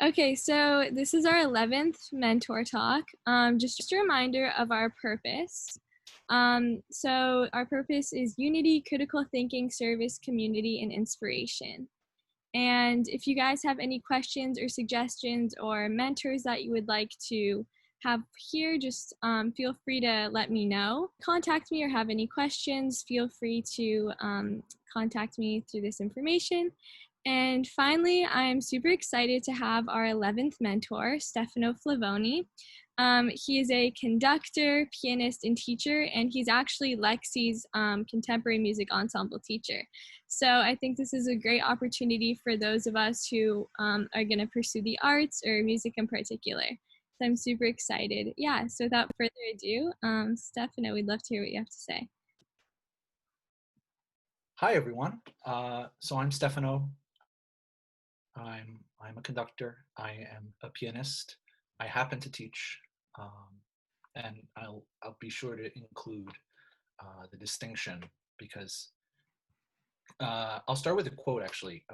Okay, so this is our 11th mentor talk. Just a reminder of our purpose. So our purpose is unity, critical thinking, service, community, and inspiration. And if you guys have any questions or suggestions or mentors that you would like to have here, just feel free to let me know. Contact me or have any questions, feel free to contact me through this information. And finally, I am super excited to have our 11th mentor, Stefano Flavoni. He is a conductor, pianist, and teacher, and he's actually Lexi's contemporary music ensemble teacher. So I think this is a great opportunity for those of us who are going to pursue the arts or music in particular. So I'm super excited. Yeah, so without further ado, Stefano, we'd love to hear what you have to say. Hi, everyone. So I'm Stefano. I'm a conductor. I am a pianist. I happen to teach, and I'll be sure to include the distinction because I'll start with a quote actually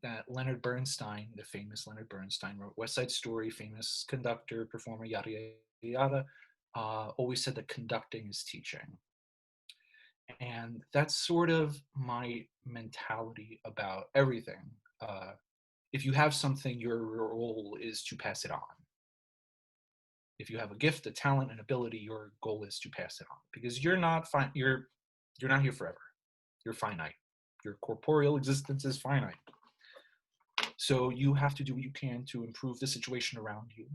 that Leonard Bernstein, the famous Leonard Bernstein, wrote West Side Story, famous conductor, performer, yada yada yada. Always said that conducting is teaching. And that's sort of my mentality about everything. If you have something, your role is to pass it on. If you have a gift, a talent, an ability, your goal is to pass it on because you're not you're not here forever. You're finite. Your corporeal existence is finite. So you have to do what you can to improve the situation around you,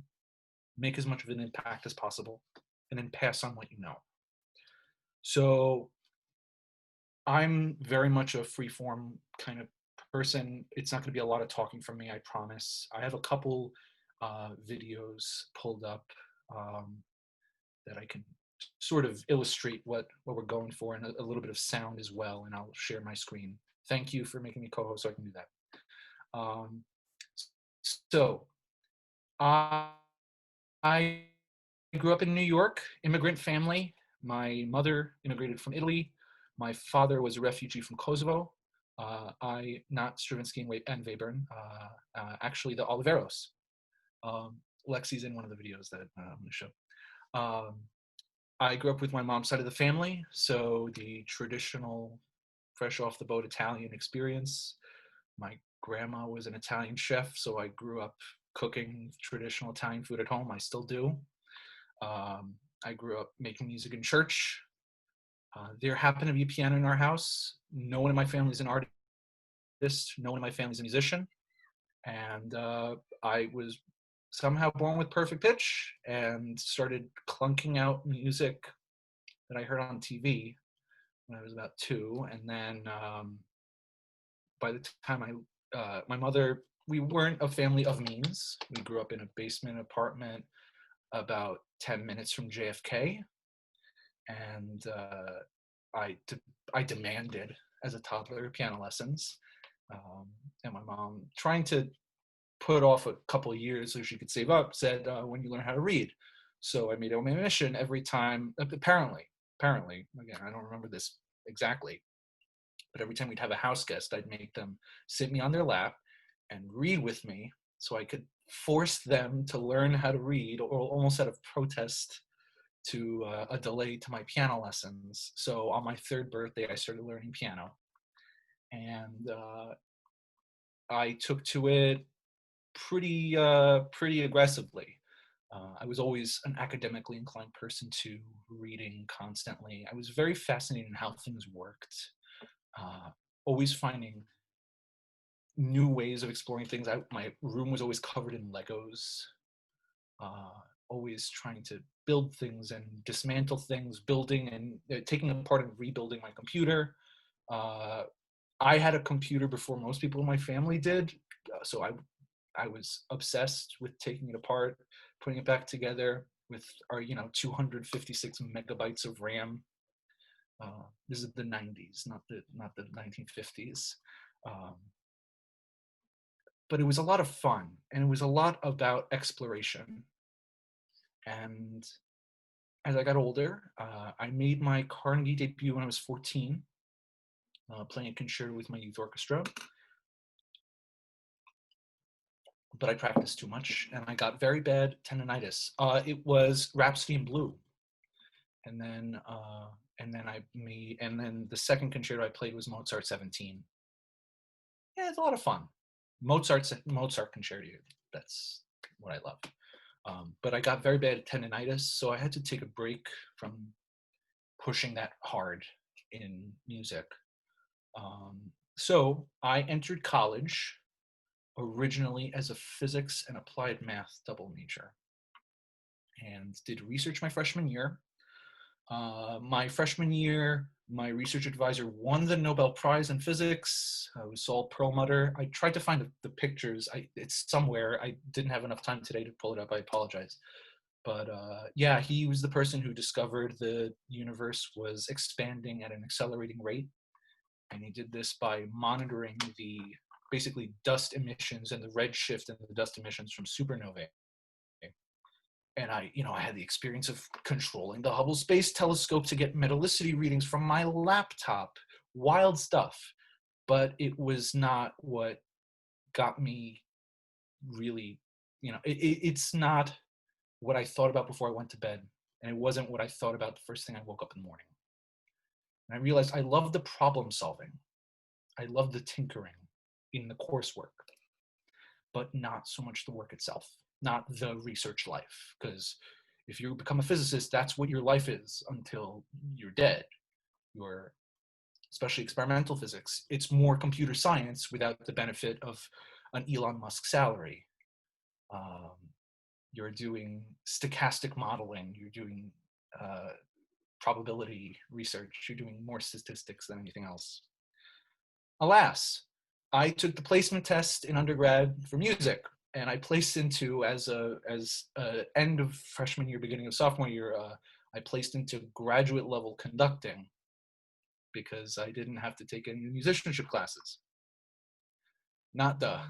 make as much of an impact as possible, and then pass on what you know. So I'm very much a free-form kind of person. It's not going to be a lot of talking from me, I promise. I have a couple videos pulled up that I can sort of illustrate what we're going for, and a little bit of sound as well, and I'll share my screen. Thank you for making me co-host so I can do that. So I grew up in New York, immigrant family. My mother immigrated from Italy. My father was a refugee from Kosovo. Not Stravinsky and Webern, actually the Oliveros. Lexi's in one of the videos that I'm going to show. I grew up with my mom's side of the family, so the traditional fresh off the boat Italian experience. My grandma was an Italian chef, so I grew up cooking traditional Italian food at home. I still do. I grew up making music in church. There happened to be a piano in our house. No one in my family is an artist. No one in my family is a musician. And I was somehow born with perfect pitch and started clunking out music that I heard on TV when I was about 2. And then by the time my mother, we weren't a family of means. We grew up in a basement apartment about 10 minutes from JFK. And I demanded as a toddler piano lessons. And my mom, trying to put off a couple of years so she could save up, said, when you learn how to read. So I made it my mission every time, apparently, again, I don't remember this exactly, but every time we'd have a house guest, I'd make them sit me on their lap and read with me so I could force them to learn how to read, or almost out of protest to a delay to my piano lessons. So on my 3rd birthday, I started learning piano. And I took to it pretty aggressively. I was always an academically inclined person to reading constantly. I was very fascinated in how things worked, always finding new ways of exploring things. My room was always covered in Legos, always trying to build things and dismantle things, building and taking apart and rebuilding my computer. I had a computer before most people in my family did, so I was obsessed with taking it apart, putting it back together with our 256 megabytes of RAM. This is the 90s, not the 1950s. But it was a lot of fun, and it was a lot about exploration. And as I got older, I made my Carnegie debut when I was 14, playing a concerto with my youth orchestra. but I practiced too much, and I got very bad tendonitis. It was Rhapsody in Blue, and then and then the second concerto I played was Mozart 17. Yeah, it's a lot of fun. Mozart concerto. That's what I love. But I got very bad tendonitis, so I had to take a break from pushing that hard in music. So I entered college originally as a physics and applied math double major and did research my freshman year. My freshman year, my research advisor won the Nobel Prize in physics. It was Saul Perlmutter. I tried to find the pictures. It's somewhere. I didn't have enough time today to pull it up. I apologize. But yeah, he was the person who discovered the universe was expanding at an accelerating rate. And he did this by monitoring the basically dust emissions and the redshift and the dust emissions from supernovae. And I had the experience of controlling the Hubble Space Telescope to get metallicity readings from my laptop. Wild stuff. But it was not what got me really, it's not what I thought about before I went to bed. And it wasn't what I thought about the first thing I woke up in the morning. And I realized I love the problem solving. I love the tinkering in the coursework, but not so much the work itself, not the research life. Because if you become a physicist, that's what your life is until you're dead. You're, especially experimental physics, it's more computer science without the benefit of an Elon Musk salary. You're doing stochastic modeling, you're doing probability research, you're doing more statistics than anything else. Alas, I took the placement test in undergrad for music, and I placed into as end of freshman year, beginning of sophomore year, I placed into graduate level conducting because I didn't have to take any musicianship classes. Not the.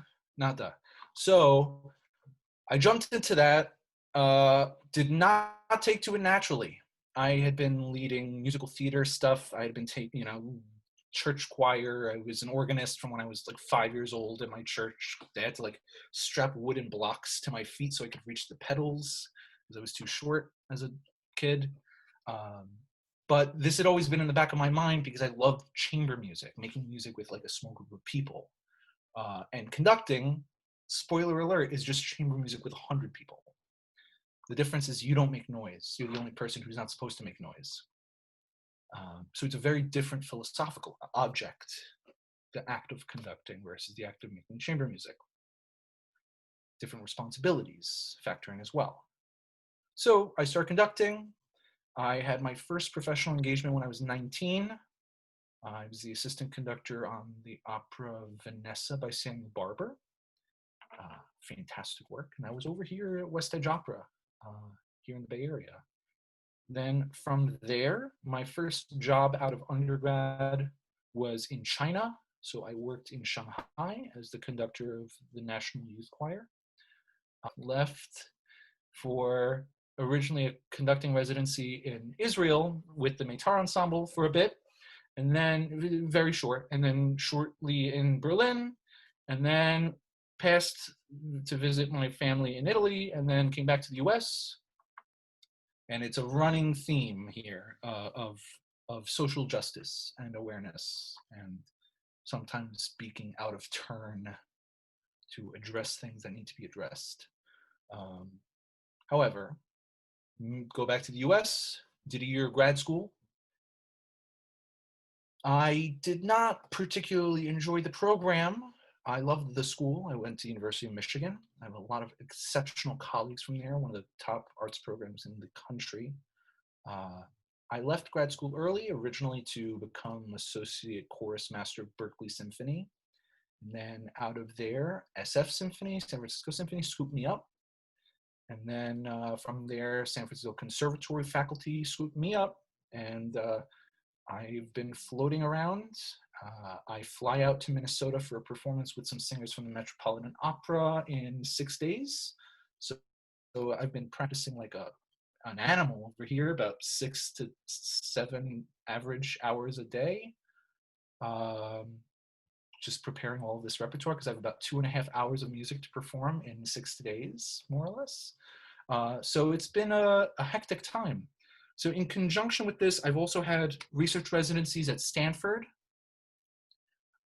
So I jumped into that. Did not take to it naturally. I had been leading musical theater stuff. I had been taking, church choir. I was an organist from when I was like 5 years old in my church. They had to like strap wooden blocks to my feet so I could reach the pedals because I was too short as a kid. But this had always been in the back of my mind because I loved chamber music, making music with like a small group of people. And conducting, spoiler alert, is just chamber music with 100 people. The difference is you don't make noise. You're the only person who's not supposed to make noise. So it's a very different philosophical object, the act of conducting versus the act of making chamber music. Different responsibilities factor in as well. So I started conducting. I had my first professional engagement when I was 19. I was the assistant conductor on the opera Vanessa by Samuel Barber. Fantastic work. And I was over here at West Edge Opera, here in the Bay Area. Then from there, my first job out of undergrad was in China. So I worked in Shanghai as the conductor of the National Youth Choir. Left for originally a conducting residency in Israel with the Meitar Ensemble for a bit, and then very short, and then shortly in Berlin, and then passed to visit my family in Italy, and then came back to the US. And it's a running theme here of social justice and awareness, and sometimes speaking out of turn to address things that need to be addressed. However, go back to the US, did a year of grad school. I did not particularly enjoy the program. I loved the school. I went to University of Michigan. I have a lot of exceptional colleagues from there, one of the top arts programs in the country. I left grad school early, originally to become associate chorus master of Berkeley Symphony. And then out of there, SF Symphony, San Francisco Symphony scooped me up. And then from there, San Francisco Conservatory faculty swooped me up, and I've been floating around. I fly out to Minnesota for a performance with some singers from the Metropolitan Opera in 6 days. So I've been practicing like an animal over here, about 6 to 7 average hours a day. just preparing all of this repertoire because I have about 2.5 hours of music to perform in 6 days, more or less. So it's been a hectic time. So in conjunction with this, I've also had research residencies at Stanford.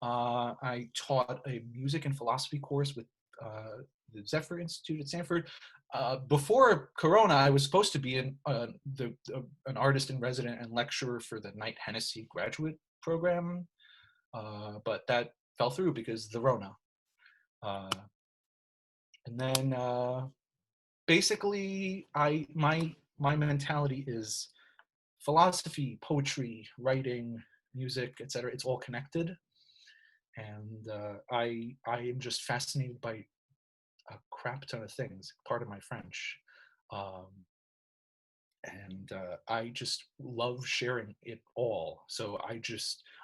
I taught a music and philosophy course with the Zephyr Institute at Stanford. Before Corona, I was supposed to be an artist in resident and lecturer for the Knight Hennessy graduate program, but that fell through because the Rona. And then basically, my mentality is philosophy, poetry, writing, music, etc. It's all connected, and I am just fascinated by a crap ton of things. Part of my French, um, and I just love sharing it all. So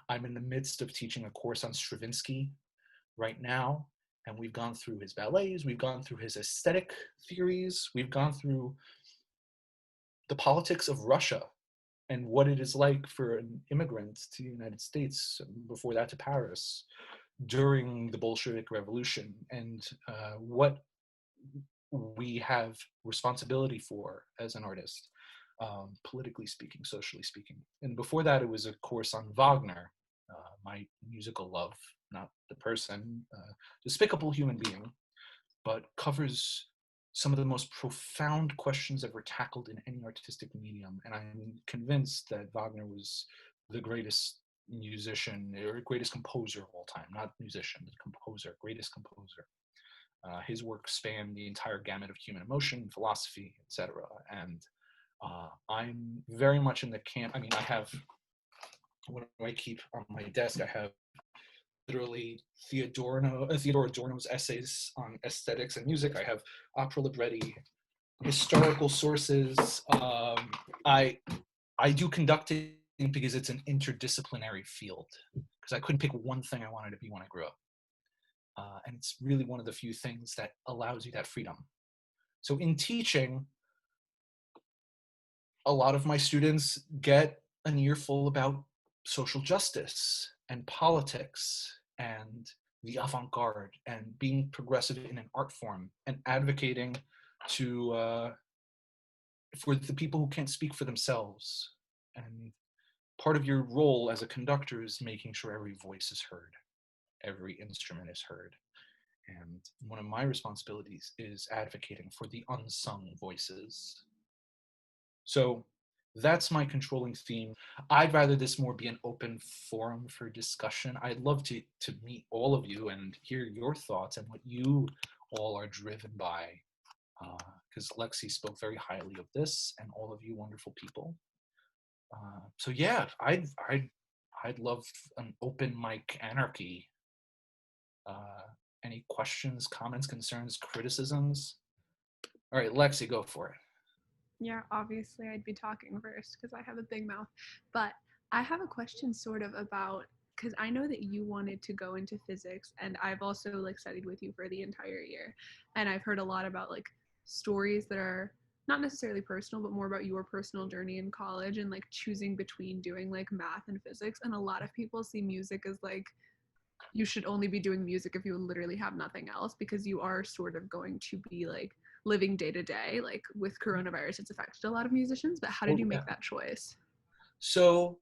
I'm in the midst of teaching a course on Stravinsky right now, and we've gone through his ballets, we've gone through his aesthetic theories, we've gone through the politics of Russia and what it is like for an immigrant to the United States, before that to Paris, during the Bolshevik Revolution, and what we have responsibility for as an artist, politically speaking, socially speaking. And before that, it was a course on Wagner, my musical love, not the person, despicable human being, but covers some of the most profound questions ever tackled in any artistic medium. And I'm convinced that Wagner was the greatest musician or greatest composer of all time, not musician, but composer, greatest composer. His work spanned the entire gamut of human emotion, philosophy, etc. And I'm very much in the camp. I mean, I have, what do I keep on my desk? I have literally Theodore Adorno's essays on aesthetics and music. I have opera libretti, historical sources. I do conducting because it's an interdisciplinary field, because I couldn't pick one thing I wanted to be when I grew up. And it's really one of the few things that allows you that freedom. So in teaching, a lot of my students get an earful about social justice and politics and the avant-garde and being progressive in an art form and advocating to for the people who can't speak for themselves. And part of your role as a conductor is making sure every voice is heard, every instrument is heard. And one of my responsibilities is advocating for the unsung voices. So that's my controlling theme. I'd rather this more be an open forum for discussion. I'd love to meet all of you and hear your thoughts and what you all are driven by, because Lexi spoke very highly of this and all of you wonderful people. So yeah, I'd love an open mic anarchy. Any questions, comments, concerns, criticisms? All right, Lexi, go for it. Yeah, obviously I'd be talking first because I have a big mouth. But I have a question sort of about, because I know that you wanted to go into physics, and I've also like studied with you for the entire year. And I've heard a lot about like stories that are not necessarily personal, but more about your personal journey in college and like choosing between doing like math and physics. And a lot of people see music as like you should only be doing music if you literally have nothing else, because you are sort of going to be like living day to day. Like with coronavirus, it's affected a lot of musicians, but how did Oh, you yeah. make that choice? So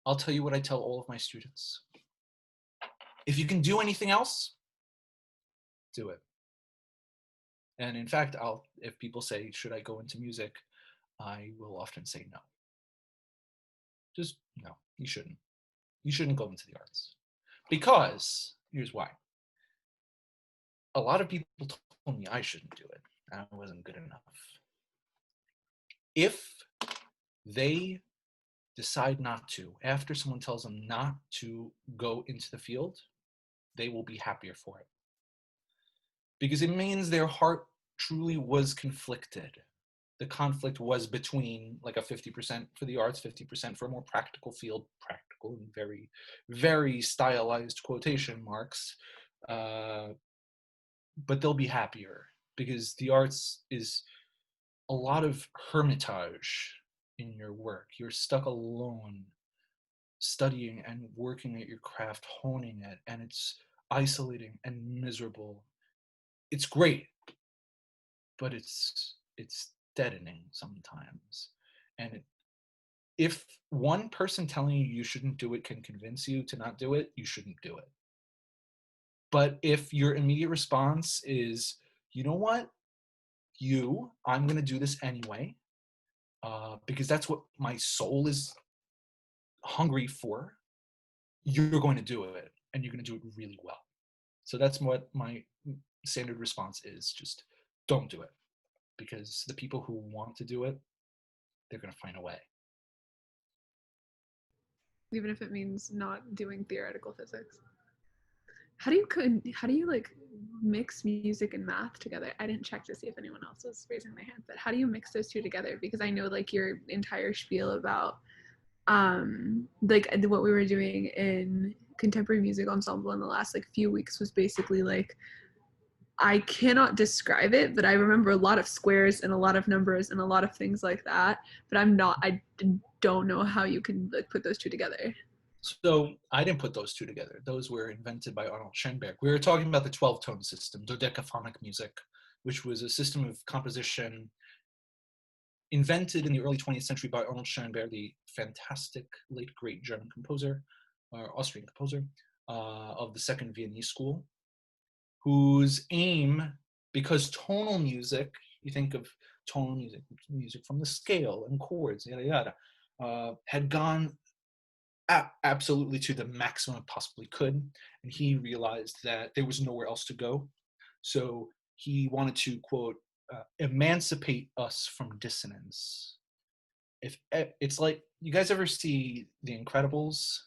I'll tell you what I tell all of my students. If you can do anything else, do it. And in fact, if people say, should I go into music? I will often say no. Just no, you shouldn't. You shouldn't go into the arts. Because, here's why. A lot of people told me I shouldn't do it. I wasn't good enough. If they decide not to, after someone tells them not to go into the field, they will be happier for it. Because it means their heart truly was conflicted. The conflict was between like a 50% for the arts, 50% for a more practical field, practical and very, very stylized quotation marks. But they'll be happier because the arts is a lot of hermitage in your work. You're stuck alone. studying and working at your craft, honing it, and it's isolating and miserable. It's great, but it's deadening sometimes. And if one person telling you you shouldn't do it can convince you to not do it, you shouldn't do it. But if your immediate response is, you know what, I'm going to do this anyway, because that's what my soul is hungry for, you're going to do it, and you're going to do it really well. So that's what my standard response is: just don't do it, because the people who want to do it, they're going to find a way. Even if it means not doing theoretical physics. How do you like mix music and math together? I didn't check to see if anyone else was raising their hand, but how do you mix those two together? Because I know like your entire spiel about like what we were doing in contemporary music ensemble in the last like few weeks was basically like, I cannot describe it, but I remember a lot of squares and a lot of numbers and a lot of things like that, but I don't know how you can like put those two together. So I didn't put those two together. Those were invented by Arnold Schoenberg. We were talking about the 12-tone system, dodecaphonic music, which was a system of composition invented in the early 20th century by Arnold Schoenberg, the fantastic late great German composer, or Austrian composer, of the Second Viennese School, whose aim, because tonal music, you think of tonal music, music from the scale and chords, yada yada, had gone absolutely to the maximum it possibly could, and he realized that there was nowhere else to go. So he wanted to, quote, emancipate us from dissonance. If it's like, you guys ever see The Incredibles?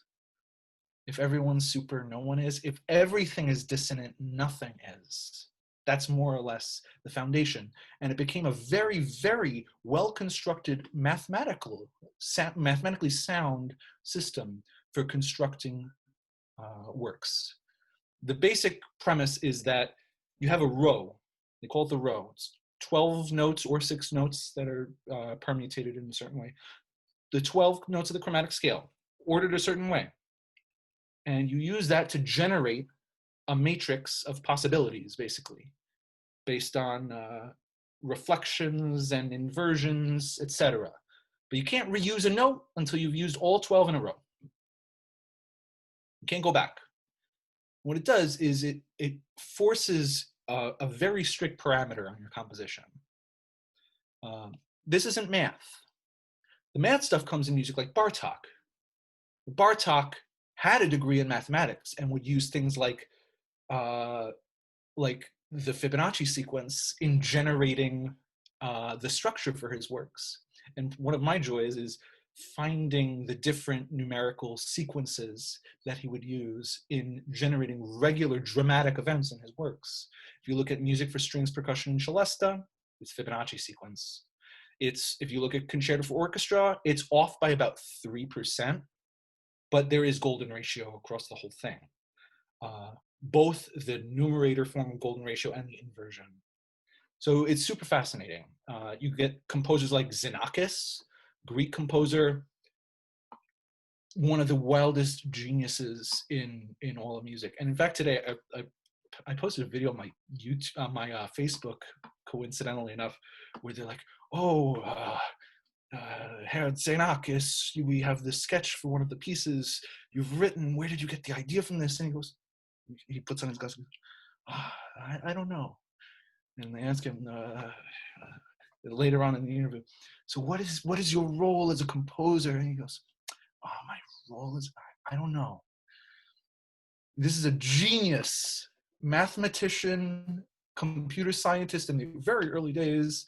If everyone's super, no one is. If everything is dissonant, nothing is. That's more or less the foundation. And it became a very, very well-constructed mathematically sound system for constructing works. The basic premise is that you have a row. They call it the row. It's 12 notes or 6 notes that are permutated in a certain way. The 12 notes of the chromatic scale, ordered a certain way. And you use that to generate a matrix of possibilities, basically, based on reflections and inversions, etc. But you can't reuse a note until you've used all 12 in a row. You can't go back. What it does is it forces a very strict parameter on your composition. This isn't math. The math stuff comes in music like Bartók. Bartók had a degree in mathematics and would use things like the Fibonacci sequence in generating the structure for his works. And one of my joys is finding the different numerical sequences that he would use in generating regular dramatic events in his works. If you look at music for strings, percussion, and celesta, it's Fibonacci sequence. If you look at concerto for orchestra, it's off by about 3%, but there is golden ratio across the whole thing. Both the numerator form of golden ratio and the inversion. So it's super fascinating. You get composers like Zanaki, Greek composer, one of the wildest geniuses in all of music. And in fact, today I posted a video on my Facebook, coincidentally enough, where they're like, "Oh, Herr Zanaki, we have this sketch for one of the pieces you've written. Where did you get the idea from this?" And he puts on his glasses. I don't know. And they ask him later on in the interview, "So what is your role as a composer?" And he goes, "Oh, my role is, I don't know." This is a genius mathematician, computer scientist in the very early days.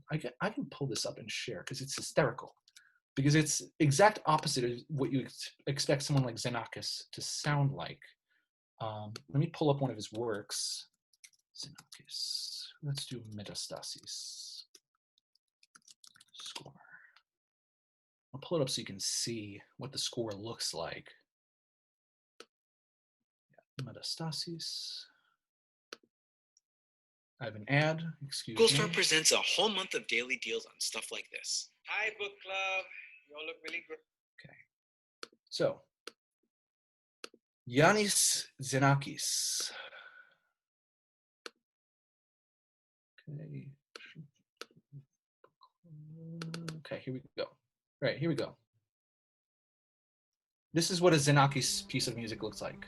I can pull this up and share because it's hysterical. Because it's exact opposite of what you expect someone like Xenakis to sound like. Let me pull up one of his works. Xenakis. Let's do Metastasis. Score. I'll pull it up so you can see what the score looks like. Yeah, Metastasis. I have an ad. Excuse me. Store presents a whole month of daily deals on stuff like this. Hi, book club. You all look really good. Okay. So, Yanis Xenakis. Okay. Okay, here we go. Right, here we go. This is what a Zanaki piece of music looks like.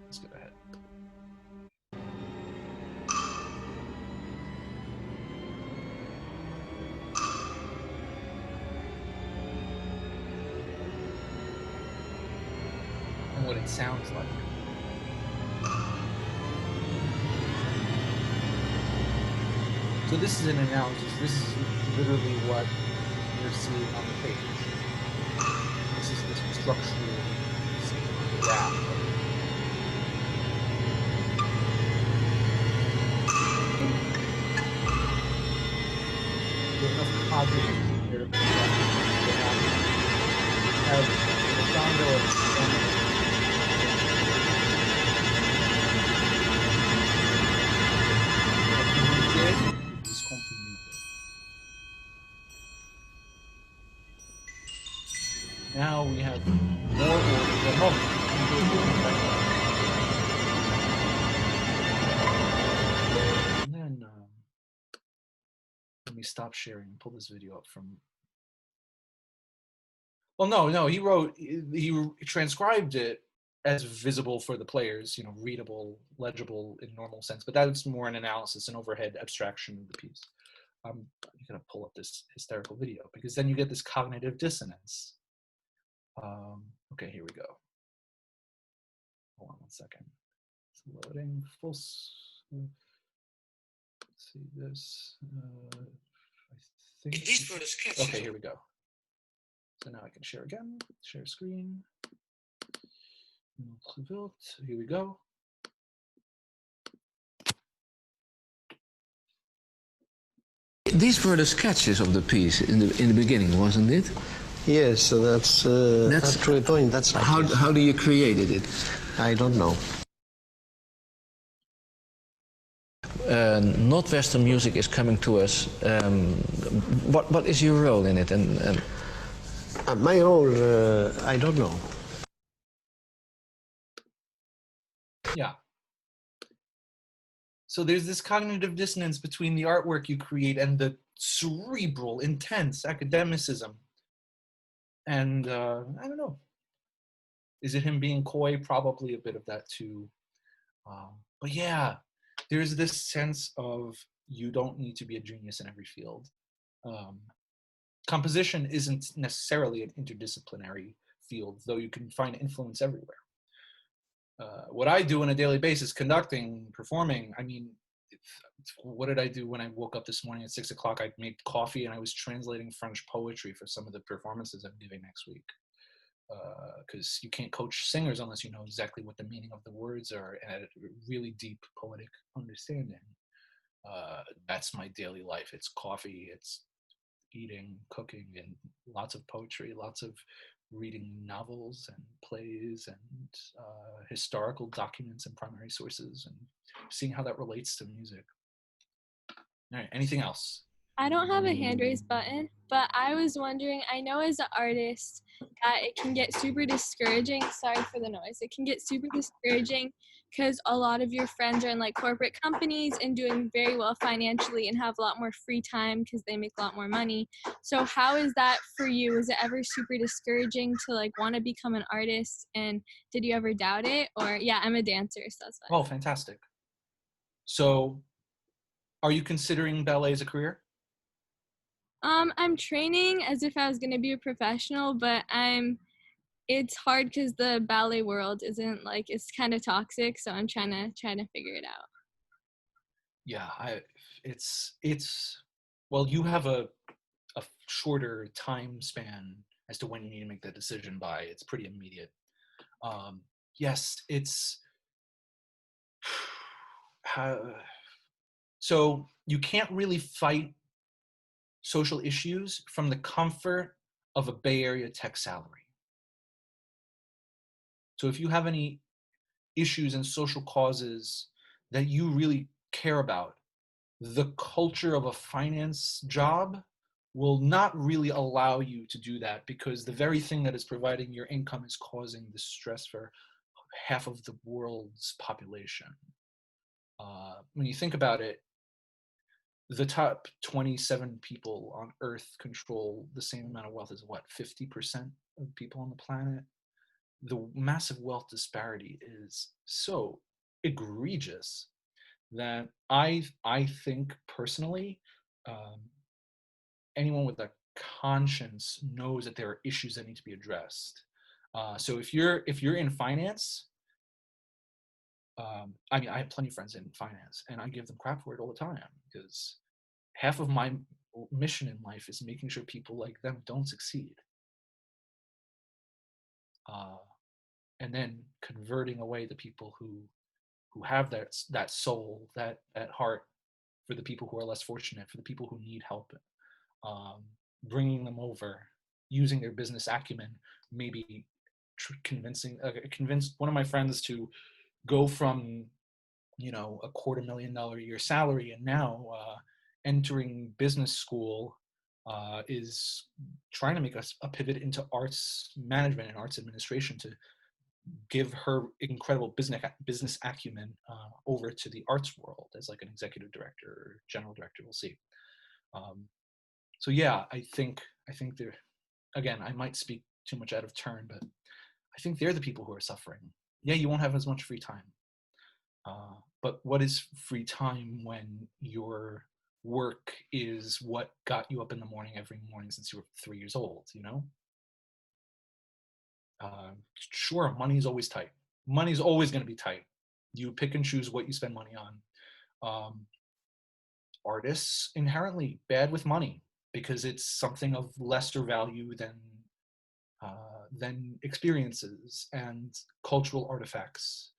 Let's go ahead. And what it sounds like. So this is an analysis. This is literally what you're seeing on the page. This is the structural graph. There's enough cognitive here to have the sound of now we have more order. And then let me stop sharing and pull this video up from. Well, no, he transcribed it as visible for the players, readable, legible in normal sense, but that's more an analysis, an overhead abstraction of the piece. I'm gonna pull up this hysterical video because then you get this cognitive dissonance. Okay, here we go. Hold on one second. It's loading. Let's see this. I think. Okay, here we go. So now I can share again. Share screen. Here we go. These were the sketches of the piece in the beginning, wasn't it? Yes, so that's up to a point. That's like how do you created it? I don't know. Not Western music is coming to us. What is your role in it? And my role, I don't know. Yeah. So there's this cognitive dissonance between the artwork you create and the cerebral, intense academicism. And I don't know. Is it him being coy? Probably a bit of that too. But yeah, there's this sense of you don't need to be a genius in every field. Composition isn't necessarily an interdisciplinary field, though you can find influence everywhere. What I do on a daily basis, conducting, performing, I mean, what did I do when I woke up this morning at 6 o'clock? I made coffee and I was translating French poetry for some of the performances I'm giving next week. Because you can't coach singers unless you know exactly what the meaning of the words are and a really deep poetic understanding. That's my daily life. It's coffee, it's eating, cooking, and lots of poetry, lots of reading novels and plays and historical documents and primary sources and seeing how that relates to music. All right, anything else? I don't have a hand raise button, but I was wondering, I know as an artist that it can get super discouraging. Sorry for the noise. It can get super discouraging because a lot of your friends are in like corporate companies and doing very well financially and have a lot more free time because they make a lot more money. So how is that for you? Was it ever super discouraging to like want to become an artist? And did you ever doubt it? Or yeah, I'm a dancer, so that's fine. Oh, fantastic. So are you considering ballet as a career? I'm training as if I was going to be a professional, but it's hard because the ballet world isn't like, it's kind of toxic, so I'm trying to figure it out. Yeah, well, you have a shorter time span as to when you need to make that decision by. It's pretty immediate. Yes, it's so you can't really fight social issues from the comfort of a Bay Area tech salary. So if you have any issues and social causes that you really care about, the culture of a finance job will not really allow you to do that, because the very thing that is providing your income is causing the stress for half of the world's population. When you think about it, the top 27 people on Earth control the same amount of wealth as what, 50% of people on the planet? The massive wealth disparity is so egregious that I think personally, anyone with a conscience knows that there are issues that need to be addressed. So if you're in finance, I mean, I have plenty of friends in finance, and I give them crap for it all the time, because half of my mission in life is making sure people like them don't succeed, and then converting away the people who have that soul, that heart, for the people who are less fortunate, for the people who need help, bringing them over, using their business acumen, maybe convinced one of my friends to go from, you know, $250,000 a year salary, and now entering business school, is trying to make a pivot into arts management and arts administration, to give her incredible business acumen over to the arts world as like an executive director or general director. We'll see. So yeah, I think they're, again, I might speak too much out of turn, but I think they're the people who are suffering. Yeah, you won't have as much free time. But what is free time when your work is what got you up in the morning every morning since you were 3 years old, you know? Sure, money's always tight. Money's always going to be tight. You pick and choose what you spend money on. Artists inherently bad with money, because it's something of lesser value than experiences and cultural artifacts.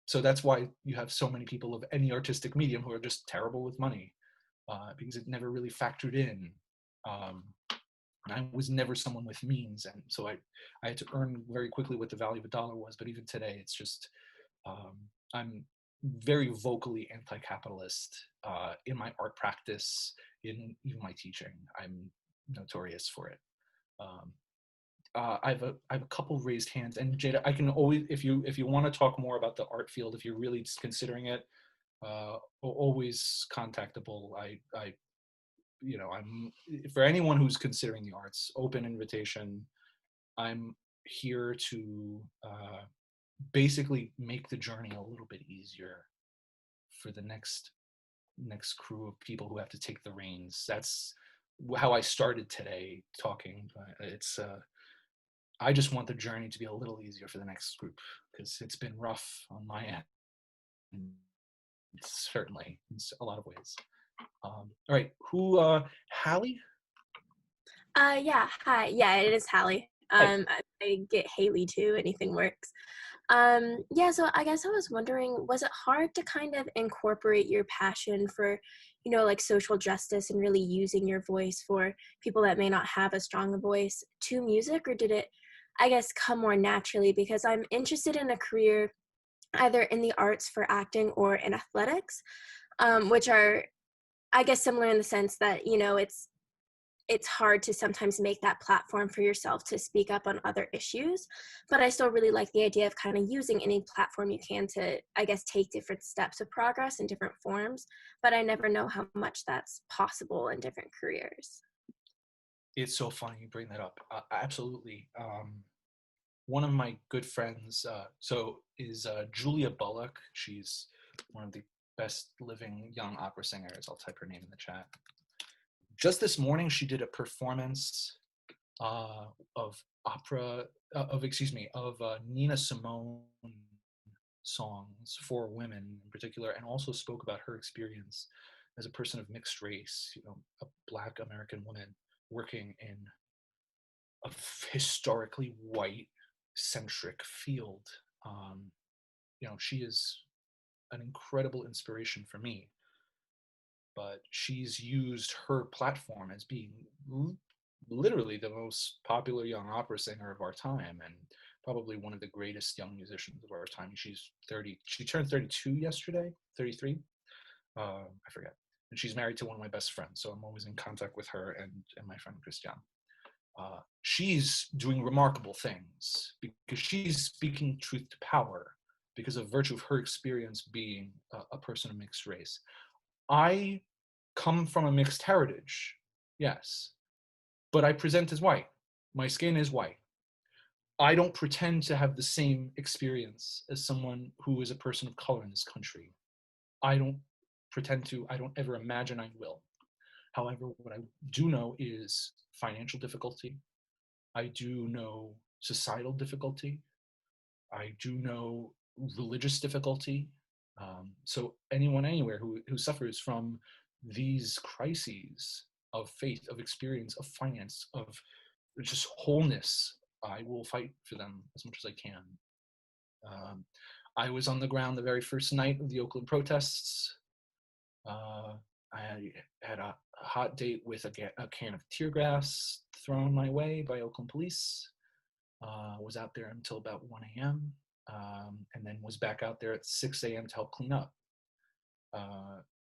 So that's why you have so many people of any artistic medium who are just terrible with money, because it never really factored in. I was never someone with means, and so I had to earn very quickly what the value of a dollar was. But even today, it's just, I'm very vocally anti-capitalist in my art practice, in even my teaching. I'm notorious for it. I have a couple raised hands, and Jada, I can always, if you want to talk more about the art field, if you're really considering it, always contactable. I you know, I'm, for anyone who's considering the arts, open invitation. I'm here to basically make the journey a little bit easier for the next crew of people who have to take the reins. That's how I started today talking. It's I just want the journey to be a little easier for the next group, because it's been rough on my end, certainly in a lot of ways. All right, who, Hallie? Yeah, hi. Yeah, it is Hallie. Hi. I get Haley too, anything works. Yeah, so I guess I was wondering, was it hard to kind of incorporate your passion for, you know, like social justice and really using your voice for people that may not have a strong voice to music, or did it, I guess, come more naturally? Because I'm interested in a career either in the arts for acting or in athletics, which are, I guess, similar in the sense that, you know, it's hard to sometimes make that platform for yourself to speak up on other issues, but I still really like the idea of kind of using any platform you can to, I guess, take different steps of progress in different forms, but I never know how much that's possible in different careers. It's so funny you bring that up. Absolutely. One of my good friends is Julia Bullock. She's one of the best living young opera singers. I'll type her name in the chat. Just this morning, she did a performance of Nina Simone songs for women in particular, and also spoke about her experience as a person of mixed race, you know, a Black American woman working in a historically white centric field. You know, she is an incredible inspiration for me, but she's used her platform as being literally the most popular young opera singer of our time, and probably one of the greatest young musicians of our time. She's 30. She turned 32 yesterday, 33. I forget. and she's married to one of my best friends, so I'm always in contact with her and my friend Christian. She's doing remarkable things because she's speaking truth to power because of virtue of her experience being a person of mixed race. I come from a mixed heritage, yes, but I present as white. My skin is white. I don't pretend to have the same experience as someone who is a person of color in this country. I don't pretend to, I don't ever imagine I will. However, what I do know is financial difficulty. I do know societal difficulty. I do know religious difficulty. So anyone anywhere who suffers from these crises of faith, of experience, of finance, of just wholeness, I will fight for them as much as I can. I was on the ground the very first night of the Oakland protests. I had a hot date with a can of tear gas thrown my way by Oakland police. Was out there until about 1 a.m. And then was back out there at 6 a.m. to help clean up.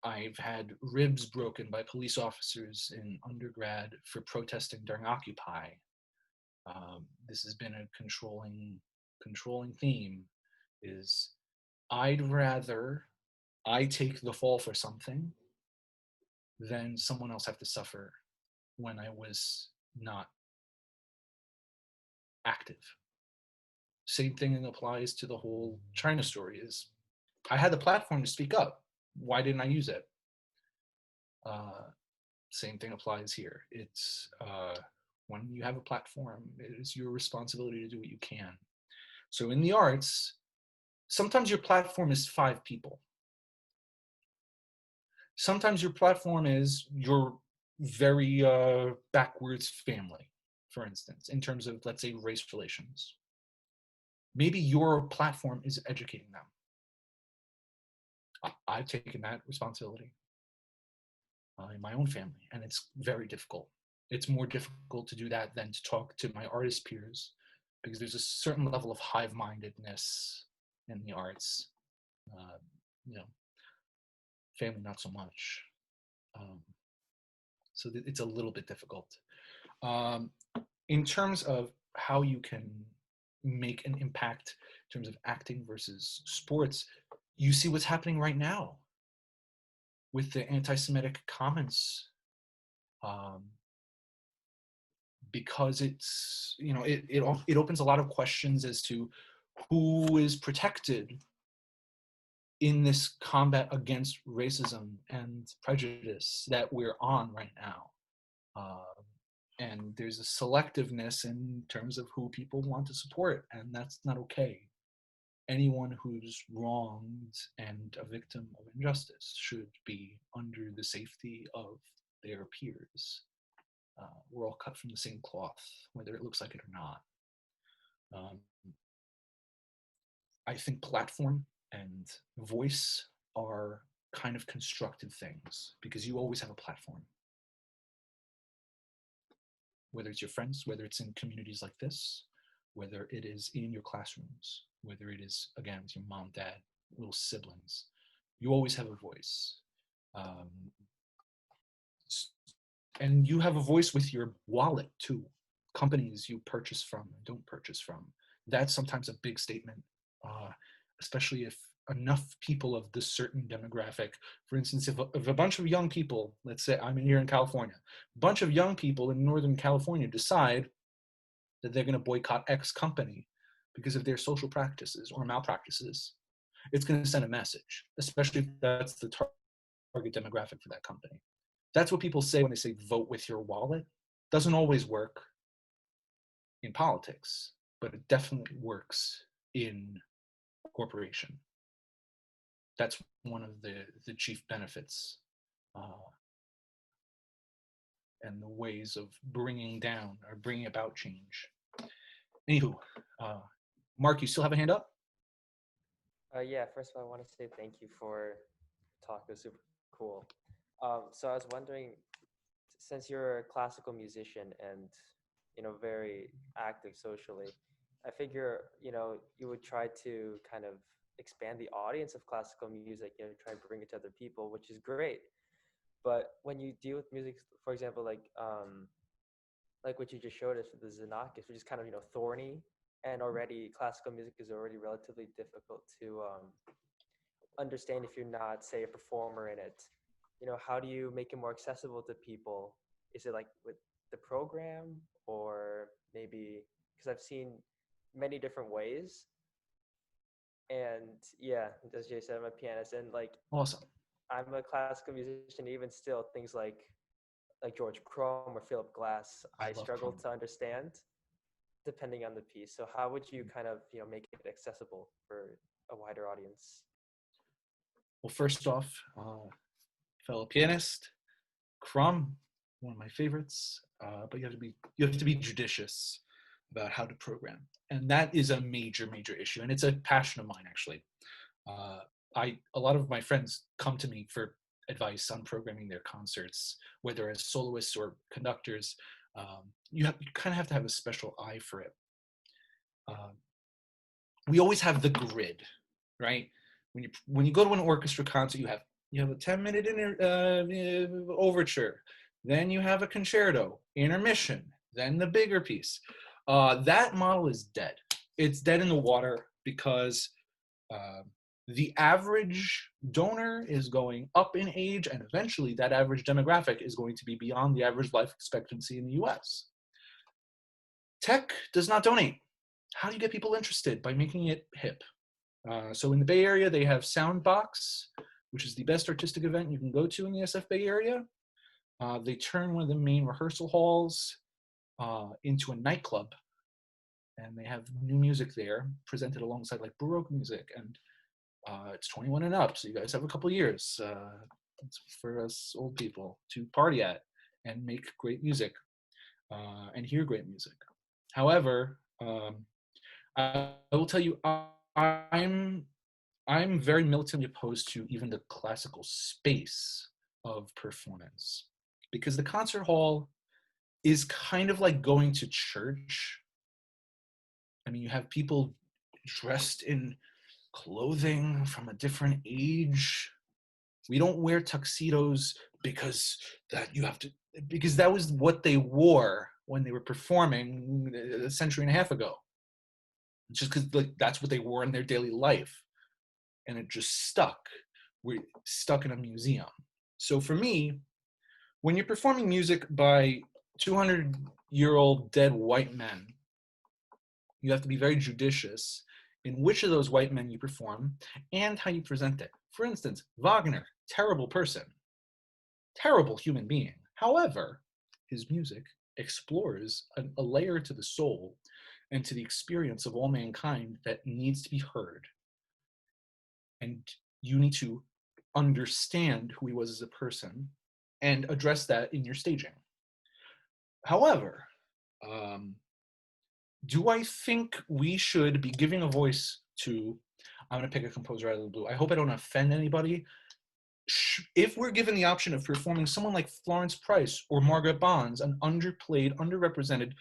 I've had ribs broken by police officers in undergrad for protesting during Occupy. This has been a controlling theme, is I'd rather I take the fall for something than someone else have to suffer when I was not active. Same thing applies to the whole China story, is I had the platform to speak up. Why didn't I use it? Same thing applies here. It's when you have a platform, it is your responsibility to do what you can. So in the arts, sometimes your platform is 5 people. Sometimes your platform is your very backwards family, for instance, in terms of, let's say, race relations. Maybe your platform is educating them. I've taken that responsibility in my own family, and it's very difficult. It's more difficult to do that than to talk to my artist peers, because there's a certain level of hive-mindedness in the arts. You know, family not so much. So it's a little bit difficult. In terms of how you can make an impact in terms of acting versus sports, you see what's happening right now with the anti-Semitic comments, because it's, you know, it opens a lot of questions as to who is protected in this combat against racism and prejudice that we're on right now. And there's a selectiveness in terms of who people want to support, and that's not okay. Anyone who's wronged and a victim of injustice should be under the safety of their peers. We're all cut from the same cloth, whether it looks like it or not. I think platform and voice are kind of constructed things, because you always have a platform. Whether it's your friends, whether it's in communities like this, whether it is in your classrooms, whether it is, again, with your mom, dad, little siblings, you always have a voice. And you have a voice with your wallet too. Companies you purchase from and don't purchase from. That's sometimes a big statement, especially if enough people of this certain demographic, for instance, if a bunch of young people, let's say I'm here in California, a bunch of young people in Northern California decide that they're going to boycott X company because of their social practices or malpractices, it's going to send a message, especially if that's the target demographic for that company. That's what people say when they say vote with your wallet. Doesn't always work in politics, but it definitely works in a corporation. That's one of the chief benefits and the ways of bringing down or bringing about change. Anywho, Mark, you still have a hand up? Yeah, first of all, I want to say thank you for the talk. It was super cool. So I was wondering, since you're a classical musician and, you know, very active socially, I figure, you know, you would try to kind of expand the audience of classical music, you know, try and bring it to other people, which is great. But when you deal with music, for example, like what you just showed us with the Zanaki, which is kind of, you know, thorny, and already classical music is already relatively difficult to understand if you're not, say, a performer in it. You know, how do you make it more accessible to people? Is it like with the program, or maybe because I've seen many different ways. And yeah, as Jay said, I'm a pianist, and like Awesome. I'm a classical musician. Even still, things like George Crumb or Philip Glass, I I love struggle Crumb. to understand depending on the piece. So how would you kind of, you know, make it accessible for a wider audience? Well, first off, fellow pianist, Crumb, one of my favorites. But you have to be judicious about how to program, and that is a major issue, and it's a passion of mine actually. Uh, a lot of my friends come to me for advice on programming their concerts, whether as soloists or conductors. You kind of have to have a special eye for it. We always have the grid, right? When you go to an orchestra concert, you have a 10-minute overture, then you have a concerto, intermission, then the bigger piece. That model is dead. It's dead in the water because the average donor is going up in age, and eventually that average demographic is going to be beyond the average life expectancy in the US. Tech does not donate. How do you get people interested? By making it hip. So in the Bay Area, they have Soundbox, which is the best artistic event you can go to in the SF Bay Area. They turn one of the main rehearsal halls into a nightclub, and they have new music there presented alongside like Baroque music, and it's 21 and up, so you guys have a couple years. It's for us old people to party at and make great music and hear great music. However, I will tell you, I'm very militantly opposed to even the classical space of performance, because the concert hall is kind of like going to church. I mean, you have people dressed in clothing from a different age. We don't wear tuxedos because that was what they wore when they were performing a century and a half ago. Just because like that's what they wore in their daily life, and it just stuck. We're stuck in a museum. So for me, when you're performing music by 200-year-old dead white men, you have to be very judicious in which of those white men you perform and how you present it. For instance, Wagner, terrible person, terrible human being. However, his music explores a layer to the soul and to the experience of all mankind that needs to be heard. And you need to understand who he was as a person and address that in your staging. However, do I think we should be giving a voice to, I'm going to pick a composer out of the blue. I hope I don't offend anybody. If we're given the option of performing someone like Florence Price or Margaret Bonds, an underplayed, underrepresented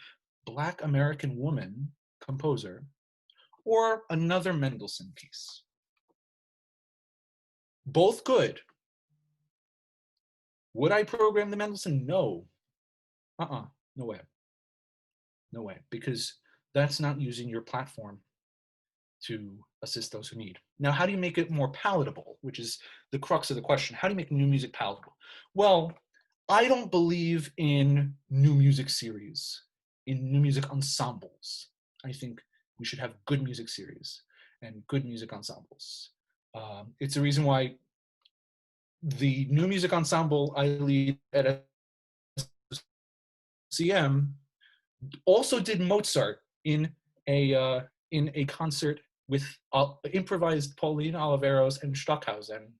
Black American woman composer, or another Mendelssohn piece, both good, would I program the Mendelssohn? No. No way. No way. Because that's not using your platform to assist those who need. Now, how do you make it more palatable, which is the crux of the question? How do you make new music palatable? Well, I don't believe in new music series, in new music ensembles. I think we should have good music series and good music ensembles. It's the reason why the new music ensemble I lead at CM also did Mozart in a concert with improvised Pauline Oliveros and Stockhausen,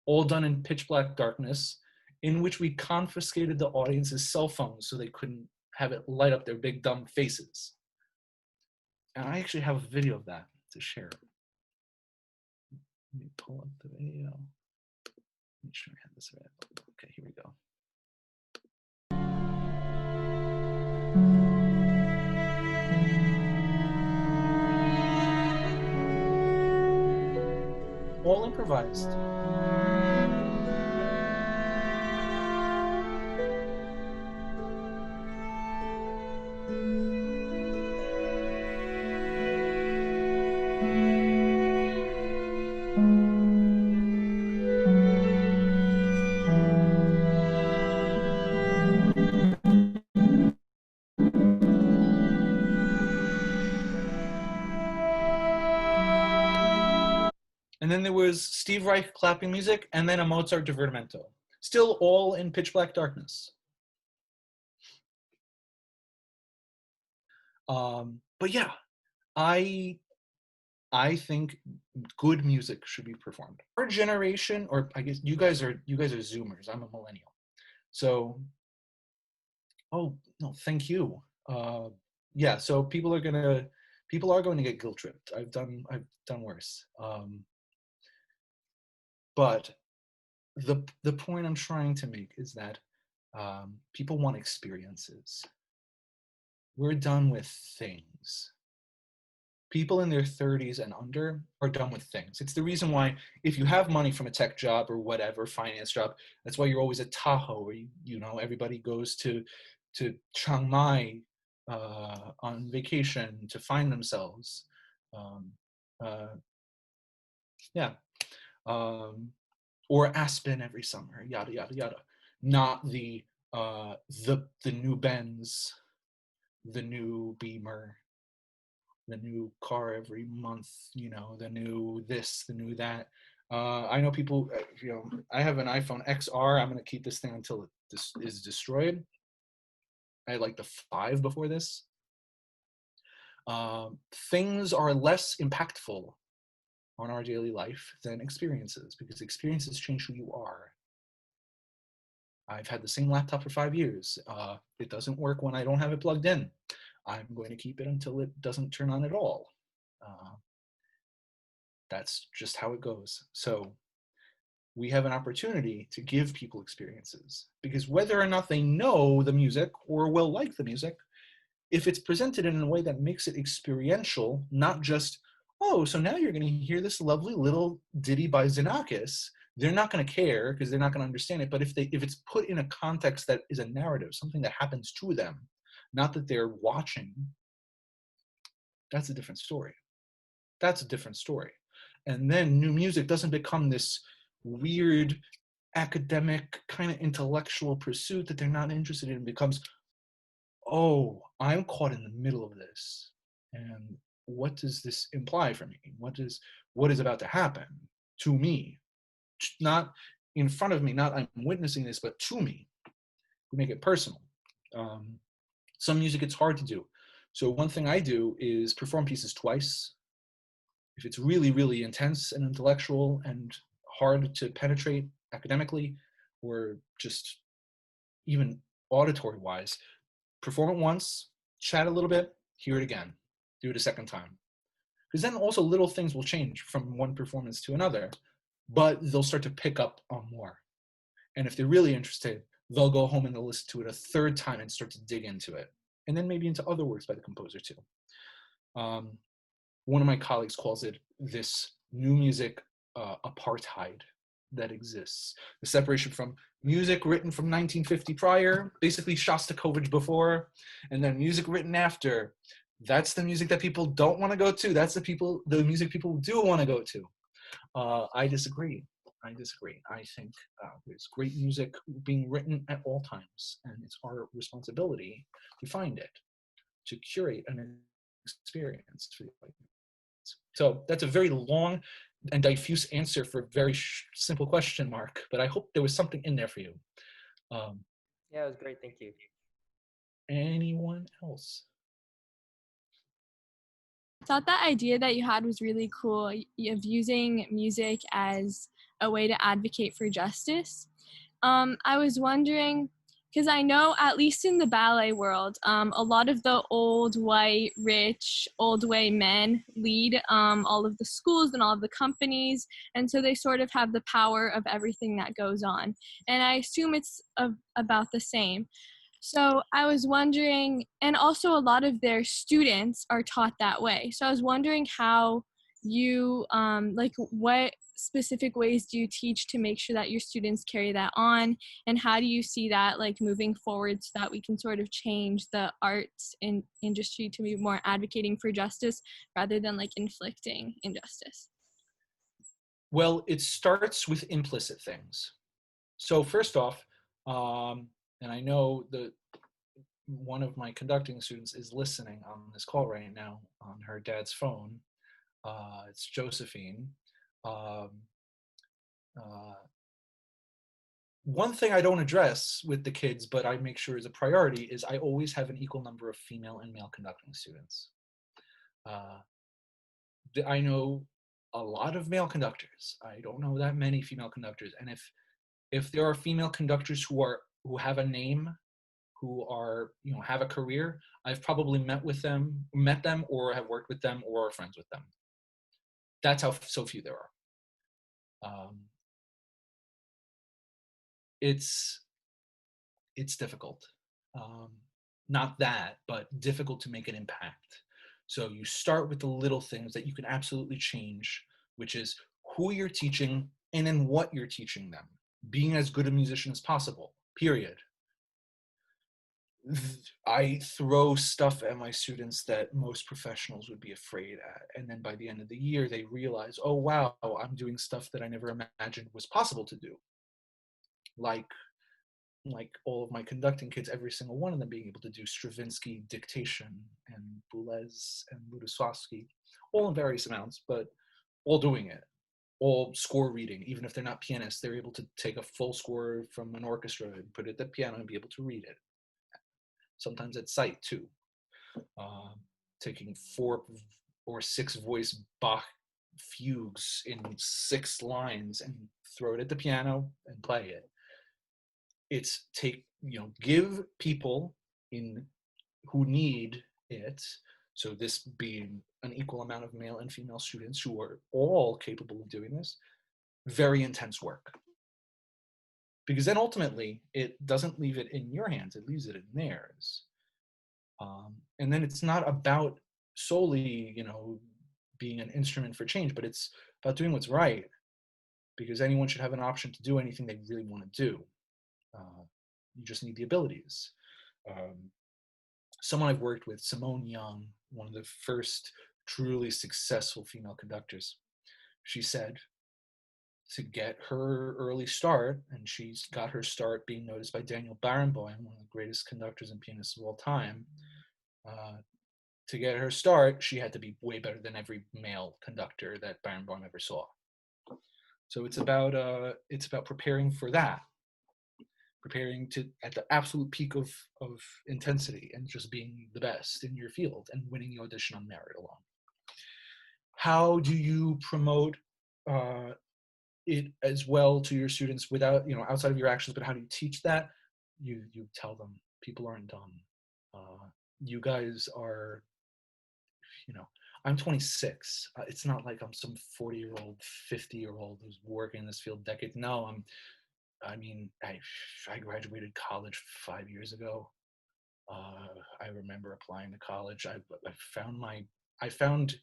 all done in pitch black darkness, in which we confiscated the audience's cell phones so they couldn't have it light up their big dumb faces. And I actually have a video of that to share. Let me pull up the video. Make sure I have this right. Okay, here we go. All improvised. And then there was Steve Reich clapping music, and then a Mozart divertimento. Still all in pitch black darkness. But yeah, I think good music should be performed. Our generation, or I guess you guys are Zoomers. I'm a millennial, so oh no, thank you. Yeah, so people are going to get guilt tripped. I've done worse. But the point I'm trying to make is that people want experiences. We're done with things. People in their 30s and under are done with things. It's the reason why if you have money from a tech job or whatever, finance job, that's why you're always at Tahoe, or you know, everybody goes to Chiang Mai on vacation to find themselves. Yeah. Or Aspen every summer, yada yada yada. Not the new Benz, the new Beamer, the new car every month, you know, the new this, the new that. I know people, you know, I have an iPhone XR. I'm going to keep this thing until it is destroyed. I had like the 5 before this. Things are less impactful on our daily life than experiences, because experiences change who you are. I've had the same laptop for 5 years. It doesn't work when I don't have it plugged in. I'm going to keep it until it doesn't turn on at all. That's just how it goes. So we have an opportunity to give people experiences, because whether or not they know the music or will like the music, if it's presented in a way that makes it experiential, not just, oh, so now you're going to hear this lovely little ditty by Zanaki, they're not going to care because they're not going to understand it. But if it's put in a context that is a narrative, something that happens to them, not that they're watching, that's a different story. That's a different story. And then new music doesn't become this weird academic kind of intellectual pursuit that they're not interested in. It becomes, oh, I'm caught in the middle of this. And what does this imply for me? What is about to happen to me? Not in front of me, not I'm witnessing this, but to me. We make it personal. Some music, it's hard to do. So one thing I do is perform pieces twice. If it's really, really intense and intellectual and hard to penetrate academically, or just even auditory wise, perform it once, chat a little bit, hear it again, do it a second time. Because then also little things will change from one performance to another, but they'll start to pick up on more. And if they're really interested, they'll go home and they'll listen to it a third time and start to dig into it. And then maybe into other works by the composer too. One of my colleagues calls it this new music apartheid that exists. The separation from music written from 1950 prior, basically Shostakovich before, and then music written after. That's the music that people don't want to go to. That's the music people do want to go to. I disagree. I think there's great music being written at all times, and it's our responsibility to find it, to curate an experience for the audience. So that's a very long and diffuse answer for a very simple question, Mark, but I hope there was something in there for you. Yeah, it was great. Thank you. Anyone else? I thought that idea that you had was really cool, of using music as a way to advocate for justice. I was wondering, because I know, at least in the ballet world, a lot of the old white, rich, old way men lead all of the schools and all of the companies, and so they sort of have the power of everything that goes on. And I assume it's about the same. So I was wondering, and also a lot of their students are taught that way. So I was wondering how you, what specific ways do you teach to make sure that your students carry that on? And how do you see that moving forward so that we can sort of change the arts industry to be more advocating for justice rather than inflicting injustice? Well, it starts with implicit things. So first off, and I know that one of my conducting students is listening on this call right now on her dad's phone. It's Josephine. Um, one thing I don't address with the kids, but I make sure is a priority, is I always have an equal number of female and male conducting students. I know a lot of male conductors. I don't know that many female conductors. And if there are female conductors who have a name, who are, have a career, I've probably met them, or have worked with them, or are friends with them. That's how so few there are. It's difficult. Not that, but difficult to make an impact. So you start with the little things that you can absolutely change, which is who you're teaching and then what you're teaching them. Being as good a musician as possible, period. I throw stuff at my students that most professionals would be afraid at. And then by the end of the year, they realize, oh, wow, I'm doing stuff that I never imagined was possible to do. Like all of my conducting kids, every single one of them being able to do Stravinsky dictation and Boulez and Lutoslawski, all in various amounts, but all doing it, all score reading. Even if they're not pianists, they're able to take a full score from an orchestra and put it at the piano and be able to read it. Sometimes at sight too. Taking 4 or 6 voice Bach fugues in 6 lines and throw it at the piano and play it. It's give people who need it, so this being an equal amount of male and female students who are all capable of doing this, very intense work. Because then ultimately, it doesn't leave it in your hands, it leaves it in theirs. And then it's not about solely, being an instrument for change, but it's about doing what's right, because anyone should have an option to do anything they really want to do. You just need the abilities. Someone I've worked with, Simone Young, one of the first truly successful female conductors, she said to get her early start, and she's got her start being noticed by Daniel Barenboim, one of the greatest conductors and pianists of all time. To get her start, she had to be way better than every male conductor that Barenboim ever saw. So it's about preparing for that, preparing to at the absolute peak of intensity and just being the best in your field and winning the audition on merit alone. How do you promote it as well to your students without, outside of your actions, but how do you teach that? You tell them people aren't dumb. You guys are, I'm 26. It's not like I'm some 40-year-old, 50-year-old who's working in this field decades. No, I graduated college 5 years ago. I remember applying to college. I found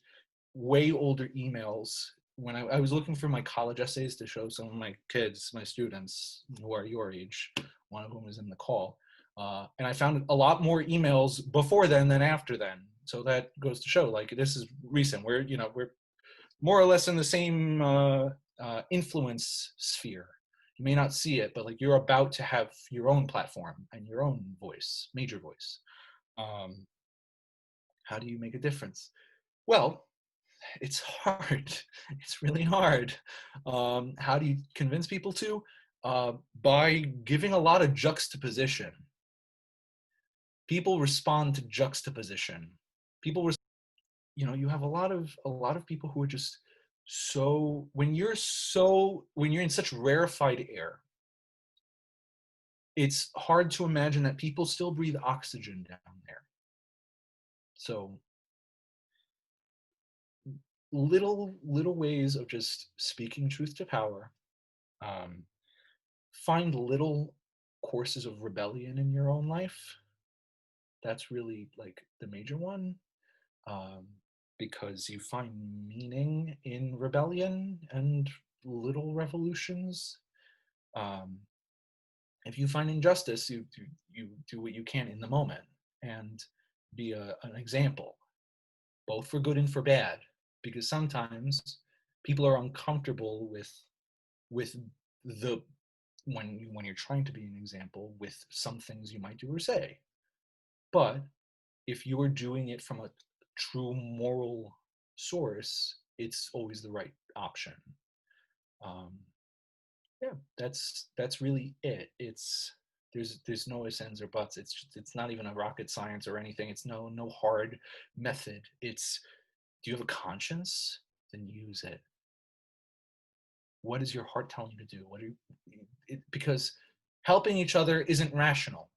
way older emails when I was looking for my college essays to show some of my kids, my students who are your age. One of whom is in the call, and I found a lot more emails before then than after then. So that goes to show, like, this is recent. We're more or less in the same influence sphere. You may not see it, but like you're about to have your own platform and your own voice, major voice. How do you make a difference? Well, it's hard. It's really hard. How do you convince people to? By giving a lot of juxtaposition. People respond to juxtaposition. You have a lot of people who are just so, when you're in such rarefied air, it's hard to imagine that people still breathe oxygen down there. So little ways of just speaking truth to power. Find little courses of rebellion in your own life. That's really like the major one, because you find meaning in rebellion and little revolutions. If you find injustice, you do what you can in the moment and be an example, both for good and for bad, because sometimes people are uncomfortable with the when you're trying to be an example with some things you might do or say. But if you are doing it from a true moral source, it's always the right option. Yeah, that's really it. There's no ifs, ands, or buts. It's not even a rocket science or anything. It's no hard method. It's, do you have a conscience? Then use it. What is your heart telling you to do? Because helping each other isn't rational.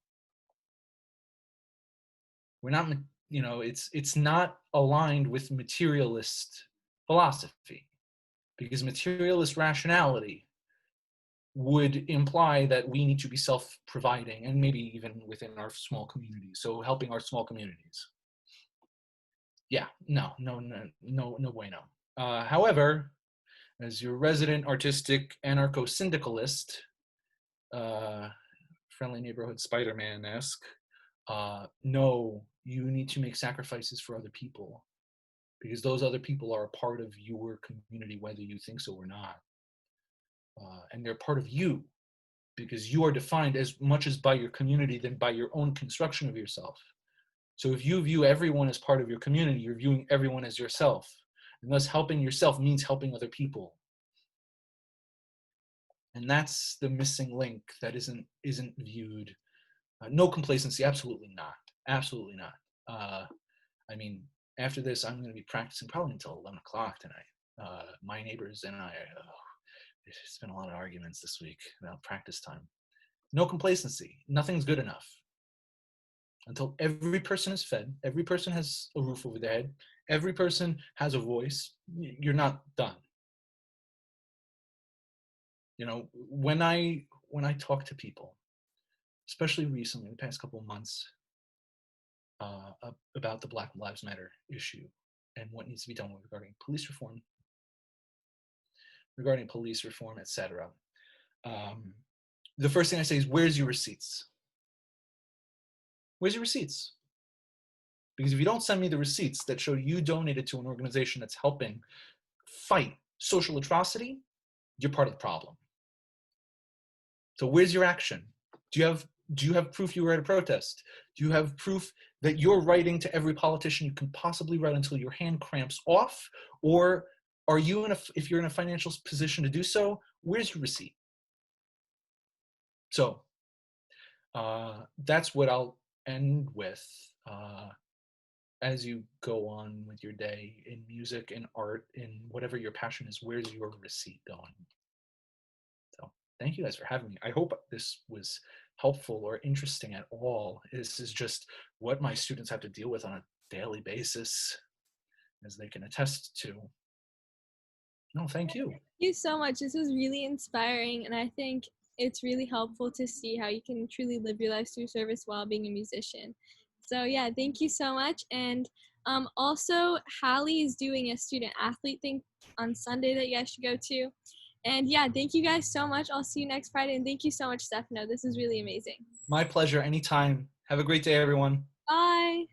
We're not, it's not aligned with materialist philosophy, because materialist rationality would imply that we need to be self-providing, and maybe even within our small communities. So helping our small communities. Yeah, no bueno. However, as your resident artistic anarcho-syndicalist, friendly neighborhood Spider-Man-esque, no, you need to make sacrifices for other people, because those other people are a part of your community, whether you think so or not. And they're part of you, because you are defined as much as by your community than by your own construction of yourself. So if you view everyone as part of your community, you're viewing everyone as yourself. And thus helping yourself means helping other people. And that's the missing link that isn't viewed. No complacency, absolutely not. Absolutely not. I mean, after this, I'm going to be practicing probably until 11 o'clock tonight. My neighbors and I, there's been a lot of arguments this week about practice time. No complacency. Nothing's good enough. Until every person is fed, every person has a roof over their head, every person has a voice, you're not done. When I talk to people, especially recently, the past couple of months, about the Black Lives Matter issue and what needs to be done regarding police reform, etc. The first thing I say is, where's your receipts? Where's your receipts? Because if you don't send me the receipts that show you donated to an organization that's helping fight social atrocity, you're part of the problem. So where's your action? Do you have proof you were at a protest? Do you have proof that you're writing to every politician you can possibly write until your hand cramps off? Or are you if you're in a financial position to do so, where's your receipt? So that's what I'll end with. As you go on with your day in music and art, in whatever your passion is, where's your receipt going? So thank you guys for having me. I hope this was helpful or interesting at all. This is just what my students have to deal with on a daily basis, as they can attest to. No, thank you. Thank you so much. This was really inspiring, and I think it's really helpful to see how you can truly live your life through service while being a musician. So yeah, thank you so much. And also, Hallie is doing a student athlete thing on Sunday that you guys should go to. And yeah, thank you guys so much. I'll see you next Friday. And thank you so much, Stefano. This is really amazing. My pleasure. Anytime. Have a great day, everyone. Bye.